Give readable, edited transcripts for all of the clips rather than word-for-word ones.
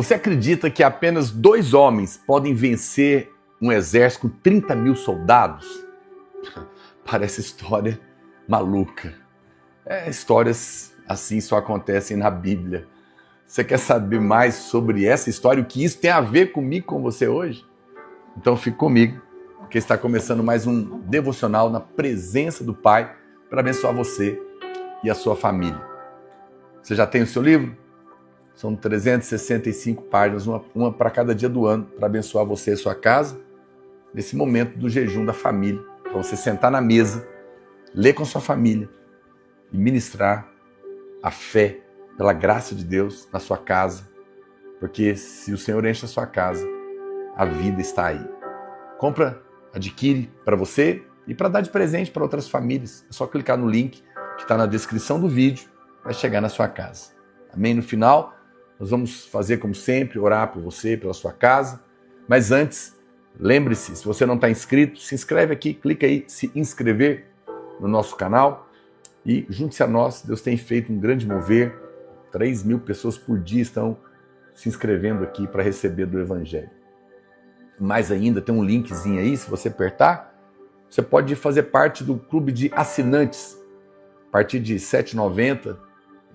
Você acredita que apenas 2 homens podem vencer um exército com 30 mil soldados? Parece história maluca. Histórias assim só acontecem na Bíblia. Você quer saber mais sobre essa história? O que isso tem a ver comigo, com você hoje? Então fique comigo, porque está começando mais um devocional na presença do Pai para abençoar você e a sua família. Você já tem o seu livro? São 365 páginas, uma para cada dia do ano, para abençoar você e sua casa, nesse momento do jejum da família, para você sentar na mesa, ler com sua família e ministrar a fé pela graça de Deus na sua casa, porque se o Senhor enche a sua casa, a vida está aí. Compra, adquire para você e para dar de presente para outras famílias. É só clicar no link que está na descrição do vídeo, vai chegar na sua casa. Amém? No final, nós vamos fazer como sempre, orar por você, pela sua casa. Mas antes, lembre-se, se você não está inscrito, se inscreve aqui, clica aí, se inscrever no nosso canal e junte-se a nós. Deus tem feito um grande mover. 3.000 pessoas por dia estão se inscrevendo aqui para receber do Evangelho. Mais ainda, tem um linkzinho aí, se você apertar, você pode fazer parte do clube de assinantes. A partir de R$ 7,90,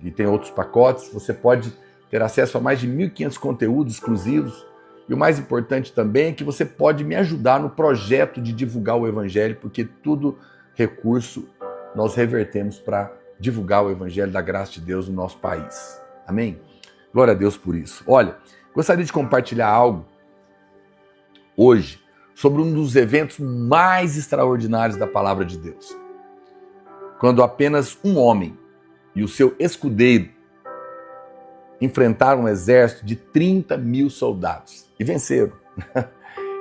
e tem outros pacotes, você pode ter acesso a mais de 1.500 conteúdos exclusivos. E o mais importante também é que você pode me ajudar no projeto de divulgar o Evangelho, porque todo recurso nós revertemos para divulgar o Evangelho da graça de Deus no nosso país. Amém? Glória a Deus por isso. Olha, gostaria de compartilhar algo hoje sobre um dos eventos mais extraordinários da palavra de Deus. Quando apenas um homem e o seu escudeiro enfrentaram um exército de 30 mil soldados e venceram.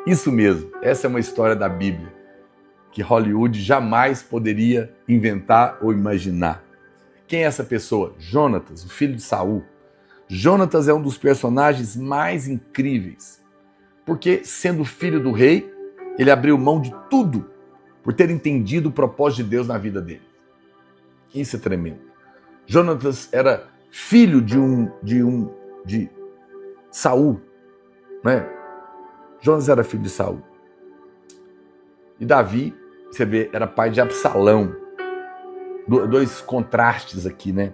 Isso mesmo, essa é uma história da Bíblia que Hollywood jamais poderia inventar ou imaginar. Quem é essa pessoa? Jonatas, o filho de Saul. Jonatas é um dos personagens mais incríveis, porque sendo filho do rei, ele abriu mão de tudo por ter entendido o propósito de Deus na vida dele. Isso é tremendo. Jonatas era filho de Saul, né? Jonatas era filho de Saul. E Davi, você vê, era pai de Absalão. Dois contrastes aqui, né?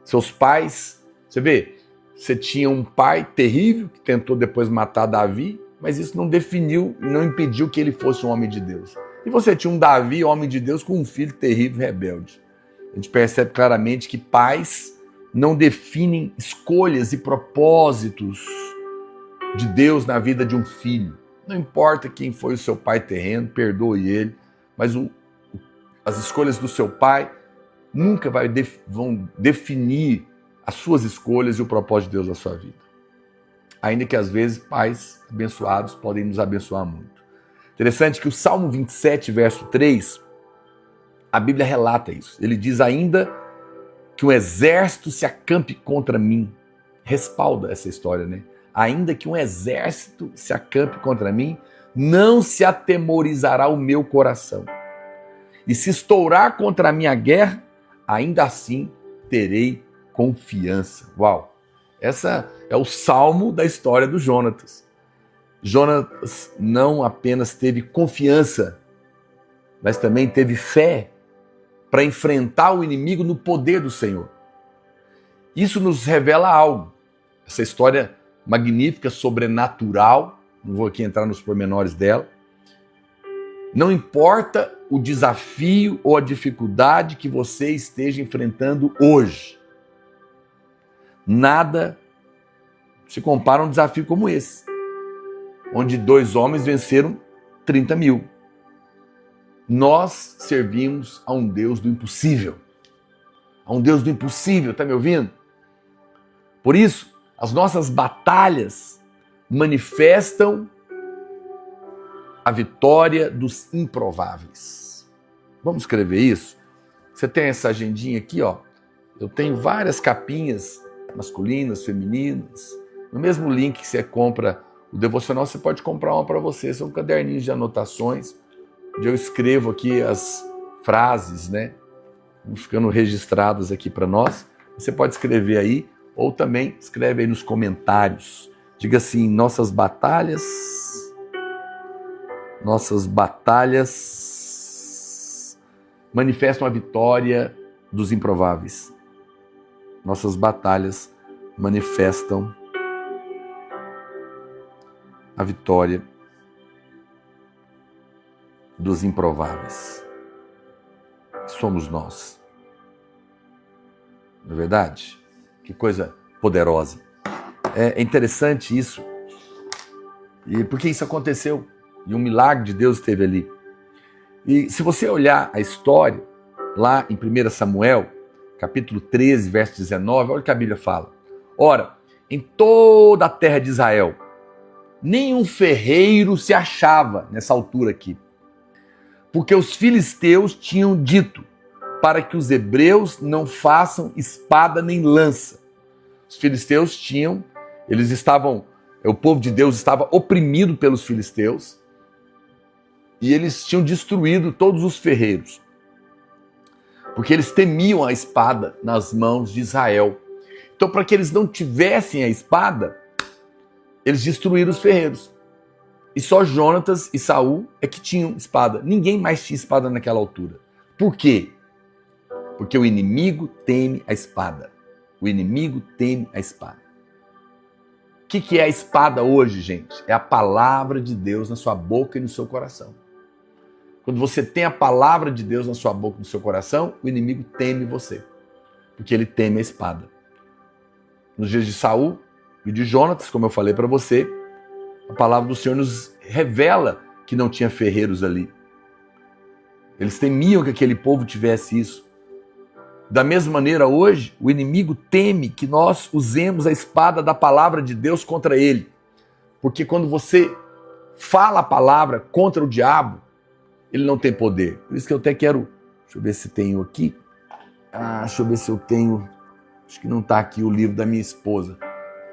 Seus pais, você vê, você tinha um pai terrível que tentou depois matar Davi, mas isso não definiu e não impediu que ele fosse um homem de Deus. E você tinha um Davi, homem de Deus, com um filho terrível e rebelde. A gente percebe claramente que pais não definem escolhas e propósitos de Deus na vida de um filho. Não importa quem foi o seu pai terreno, perdoe ele, mas as escolhas do seu pai nunca vão definir as suas escolhas e o propósito de Deus na sua vida. Ainda que às vezes pais abençoados podem nos abençoar muito. Interessante que o Salmo 27, verso 3, a Bíblia relata isso. Ele diz ainda que um exército se acampe contra mim. Respalda essa história, né? Ainda que um exército se acampe contra mim, não se atemorizará o meu coração. E se estourar contra a minha guerra, ainda assim terei confiança. Uau! Essa é o salmo da história do Jonatas. Jonatas não apenas teve confiança, mas também teve fé para enfrentar o inimigo no poder do Senhor. Isso nos revela algo. Essa história magnífica, sobrenatural, não vou aqui entrar nos pormenores dela. Não importa o desafio ou a dificuldade que você esteja enfrentando hoje. Nada se compara a um desafio como esse, onde 2 homens venceram 30 mil. Nós servimos a um Deus do impossível. A um Deus do impossível, tá me ouvindo? Por isso, as nossas batalhas manifestam a vitória dos improváveis. Vamos escrever isso? Você tem essa agendinha aqui, ó. Eu tenho várias capinhas masculinas, femininas. No mesmo link que você compra o devocional, você pode comprar uma para você. São caderninhos de anotações, onde eu escrevo aqui as frases, né? Ficando registradas aqui para nós. Você pode escrever aí, ou também escreve aí nos comentários. Diga assim: nossas batalhas manifestam a vitória dos improváveis. Nossas batalhas manifestam a vitória dos improváveis. Somos nós. Não é verdade? Que coisa poderosa. É interessante isso. E porque isso aconteceu. E um milagre de Deus esteve ali. E se você olhar a história, lá em 1 Samuel, capítulo 13, verso 19, olha o que a Bíblia fala. Ora, em toda a terra de Israel, nenhum ferreiro se achava nessa altura aqui. Porque os filisteus tinham dito para que os hebreus não façam espada nem lança. Os filisteus o povo de Deus estava oprimido pelos filisteus e eles tinham destruído todos os ferreiros. Porque eles temiam a espada nas mãos de Israel. Então, para que eles não tivessem a espada, eles destruíram os ferreiros. E só Jonatas e Saul é que tinham espada. Ninguém mais tinha espada naquela altura. Por quê? Porque o inimigo teme a espada. O inimigo teme a espada. O que é a espada hoje, gente? É a palavra de Deus na sua boca e no seu coração. Quando você tem a palavra de Deus na sua boca e no seu coração, o inimigo teme você. Porque ele teme a espada. Nos dias de Saul e de Jonatas, como eu falei para você, a palavra do Senhor nos revela que não tinha ferreiros ali. Eles temiam que aquele povo tivesse isso. Da mesma maneira, hoje, o inimigo teme que nós usemos a espada da palavra de Deus contra ele. Porque quando você fala a palavra contra o diabo, ele não tem poder. Por isso que eu até quero... Deixa eu ver se tenho aqui. Deixa eu ver se eu tenho... Acho que não está aqui o livro da minha esposa.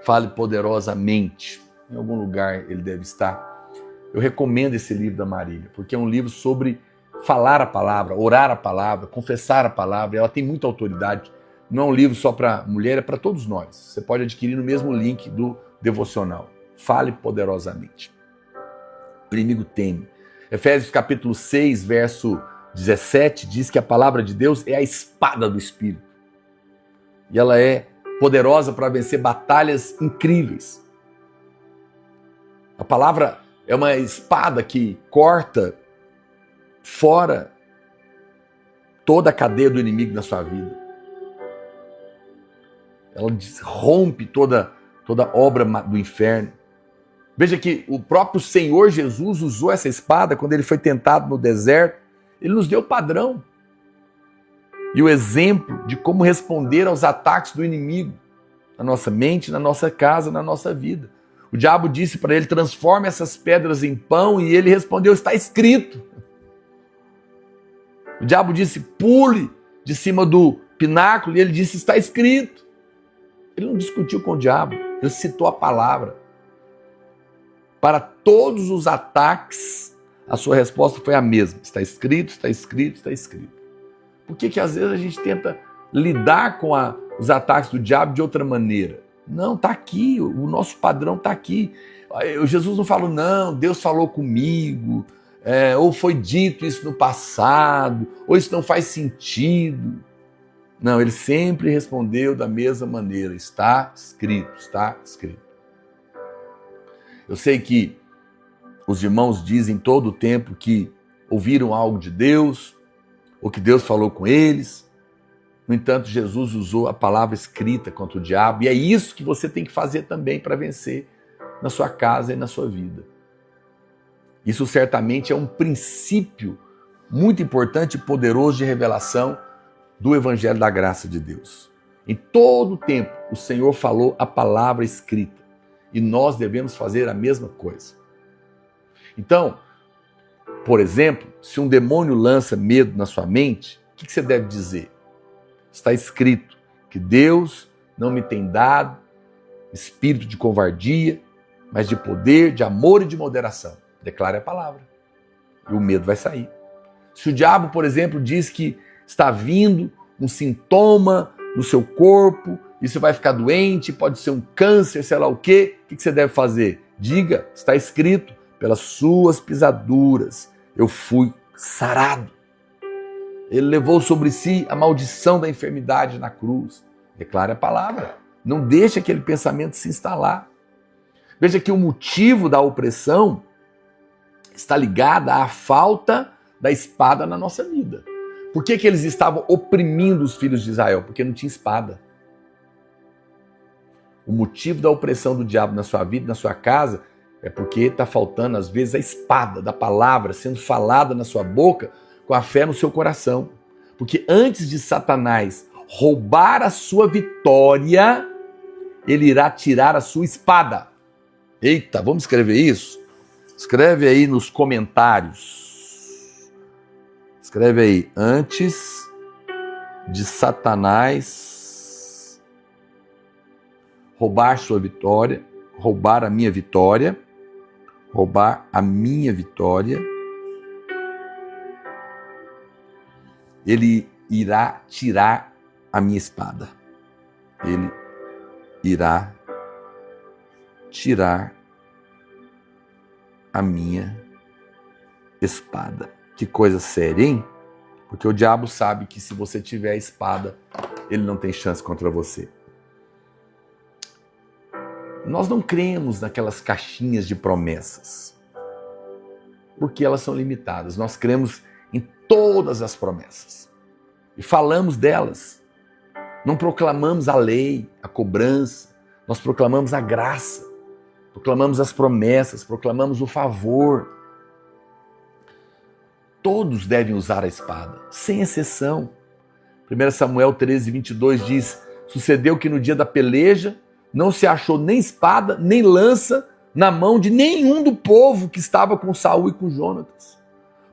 Fale Poderosamente. Em algum lugar ele deve estar. Eu recomendo esse livro da Marília, porque é um livro sobre falar a palavra, orar a palavra, confessar a palavra. Ela tem muita autoridade. Não é um livro só para mulher, é para todos nós. Você pode adquirir no mesmo link do devocional. Fale Poderosamente. O inimigo teme. Efésios capítulo 6, verso 17, diz que a palavra de Deus é a espada do Espírito. E ela é poderosa para vencer batalhas incríveis. A palavra é uma espada que corta fora toda a cadeia do inimigo na sua vida. Ela rompe toda obra do inferno. Veja que o próprio Senhor Jesus usou essa espada quando ele foi tentado no deserto. Ele nos deu o padrão e o exemplo de como responder aos ataques do inimigo na nossa mente, na nossa casa, na nossa vida. O diabo disse para ele: transforme essas pedras em pão, e ele respondeu: está escrito. O diabo disse: pule de cima do pináculo, e ele disse: está escrito. Ele não discutiu com o diabo, ele citou a palavra. Para todos os ataques, a sua resposta foi a mesma: está escrito, está escrito, está escrito. Por que às vezes a gente tenta lidar com os ataques do diabo de outra maneira? Não, está aqui, o nosso padrão está aqui. Jesus não falou: não, Deus falou comigo, ou foi dito isso no passado, ou isso não faz sentido. Não, ele sempre respondeu da mesma maneira: está escrito, está escrito. Eu sei que os irmãos dizem todo o tempo que ouviram algo de Deus, ou que Deus falou com eles. No entanto, Jesus usou a palavra escrita contra o diabo, e é isso que você tem que fazer também para vencer na sua casa e na sua vida. Isso certamente é um princípio muito importante e poderoso de revelação do Evangelho da Graça de Deus. Em todo o tempo, o Senhor falou a palavra escrita, e nós devemos fazer a mesma coisa. Então, por exemplo, se um demônio lança medo na sua mente, o que você deve dizer? Está escrito que Deus não me tem dado espírito de covardia, mas de poder, de amor e de moderação. Declare a palavra. E o medo vai sair. Se o diabo, por exemplo, diz que está vindo um sintoma no seu corpo e você vai ficar doente, pode ser um câncer, sei lá o quê. O que você deve fazer? Diga, está escrito, pelas suas pisaduras eu fui sarado. Ele levou sobre si a maldição da enfermidade na cruz. Declare a palavra. Não deixe aquele pensamento se instalar. Veja que o motivo da opressão está ligado à falta da espada na nossa vida. Por que eles estavam oprimindo os filhos de Israel? Porque não tinha espada. O motivo da opressão do diabo na sua vida, na sua casa, é porque está faltando, às vezes, a espada da palavra sendo falada na sua boca com a fé no seu coração. Porque antes de Satanás roubar a sua vitória, ele irá tirar a sua espada. Eita, vamos escrever isso? Escreve aí nos comentários. Escreve aí, antes de Satanás roubar sua vitória, roubar a minha vitória, ele irá tirar a minha espada. Ele irá tirar a minha espada. Que coisa séria, hein? Porque o diabo sabe que se você tiver a espada, ele não tem chance contra você. Nós não cremos naquelas caixinhas de promessas, porque elas são limitadas. Nós cremos em todas as promessas e falamos delas. Não proclamamos a lei, a cobrança, nós proclamamos a graça, proclamamos as promessas, proclamamos o favor. Todos devem usar a espada, sem exceção. 1 Samuel 13, 22 diz: sucedeu que no dia da peleja não se achou nem espada, nem lança na mão de nenhum do povo que estava com Saul e com Jonatas.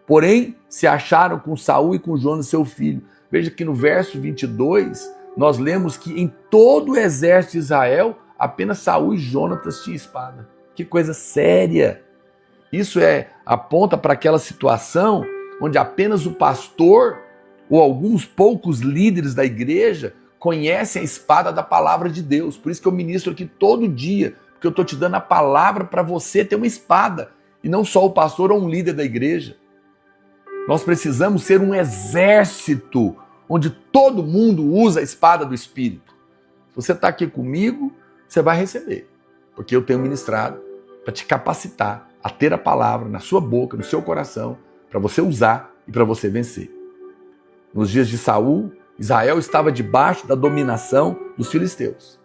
Porém, se acharam com Saul e com Jonas, seu filho. Veja que no verso 22, nós lemos que em todo o exército de Israel, apenas Saul e Jonatas tinham espada. Que coisa séria! Isso aponta para aquela situação onde apenas o pastor ou alguns poucos líderes da igreja conhecem a espada da palavra de Deus. Por isso que eu ministro aqui todo dia, porque eu estou te dando a palavra para você ter uma espada, e não só o pastor ou um líder da igreja. Nós precisamos ser um exército onde todo mundo usa a espada do Espírito. Se você está aqui comigo, você vai receber, porque eu tenho ministrado para te capacitar a ter a palavra na sua boca, no seu coração, para você usar e para você vencer. Nos dias de Saul, Israel estava debaixo da dominação dos filisteus.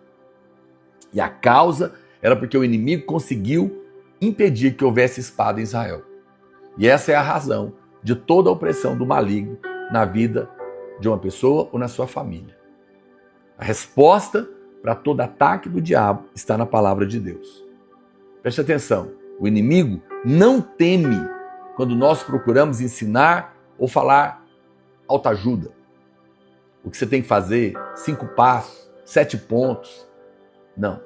E a causa era porque o inimigo conseguiu impedir que houvesse espada em Israel. E essa é a razão de toda a opressão do maligno na vida de uma pessoa ou na sua família. A resposta para todo ataque do diabo está na palavra de Deus. Preste atenção, o inimigo não teme quando nós procuramos ensinar ou falar autoajuda. O que você tem que fazer, 5 passos, 7 pontos. Não.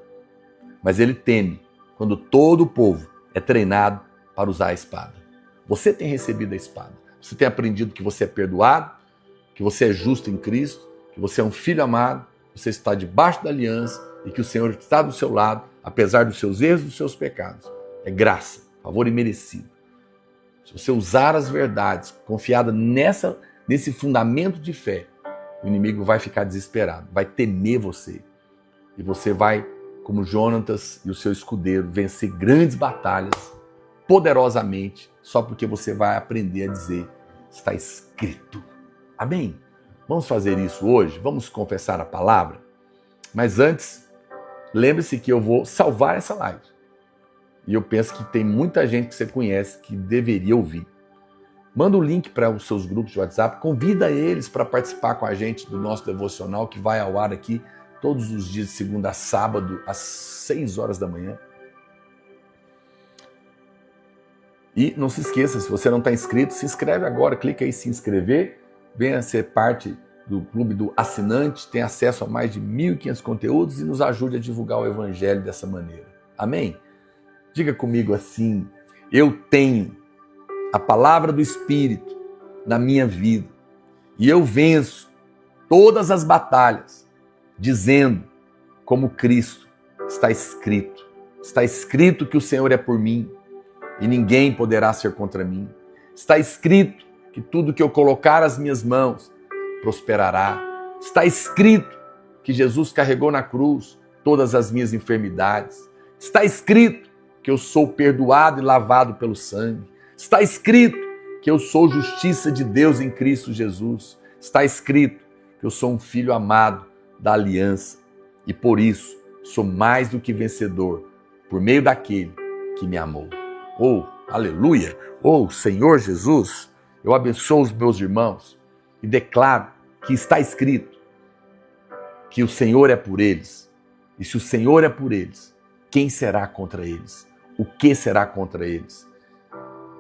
Mas ele teme quando todo o povo é treinado para usar a espada. Você tem recebido a espada. Você tem aprendido que você é perdoado, que você é justo em Cristo, que você é um filho amado, você está debaixo da aliança e que o Senhor está do seu lado, apesar dos seus erros e dos seus pecados. É graça, favor imerecido. Se você usar as verdades, confiada nesse fundamento de fé, o inimigo vai ficar desesperado, vai temer você. E você vai, como Jonatas e o seu escudeiro, vencer grandes batalhas poderosamente, só porque você vai aprender a dizer, está escrito. Amém? Vamos fazer isso hoje? Vamos confessar a palavra? Mas antes, lembre-se que eu vou salvar essa live. E eu penso que tem muita gente que você conhece que deveria ouvir. Manda o link para os seus grupos de WhatsApp, convida eles para participar com a gente do nosso devocional que vai ao ar aqui todos os dias de segunda a sábado, às 6 horas da manhã. E não se esqueça, se você não está inscrito, se inscreve agora, clica aí em se inscrever, venha ser parte do clube do assinante, tem acesso a mais de 1.500 conteúdos e nos ajude a divulgar o evangelho dessa maneira. Amém? Diga comigo assim, eu tenho a palavra do Espírito na minha vida e eu venço todas as batalhas, dizendo como Cristo. Está escrito que o Senhor é por mim e ninguém poderá ser contra mim. Está escrito que tudo que eu colocar as minhas mãos prosperará. Está escrito que Jesus carregou na cruz todas as minhas enfermidades. Está escrito que eu sou perdoado e lavado pelo sangue. Está escrito que eu sou justiça de Deus em Cristo Jesus. Está escrito que eu sou um filho amado da aliança e por isso sou mais do que vencedor por meio daquele que me amou. Oh, aleluia! Oh, Senhor Jesus, eu abençoo os meus irmãos e declaro que está escrito que o Senhor é por eles. E se o Senhor é por eles, quem será contra eles? O que será contra eles?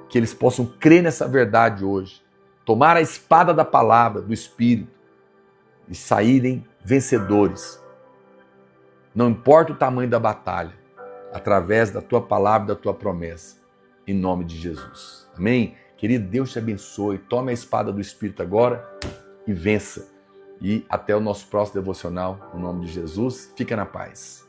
Que eles possam crer nessa verdade hoje, tomar a espada da palavra, do Espírito e saírem vencedores. Não importa o tamanho da batalha, através da tua palavra e da tua promessa, em nome de Jesus. Amém? Querido, Deus te abençoe. Tome a espada do Espírito agora e vença. E até o nosso próximo devocional, no nome de Jesus. Fica na paz.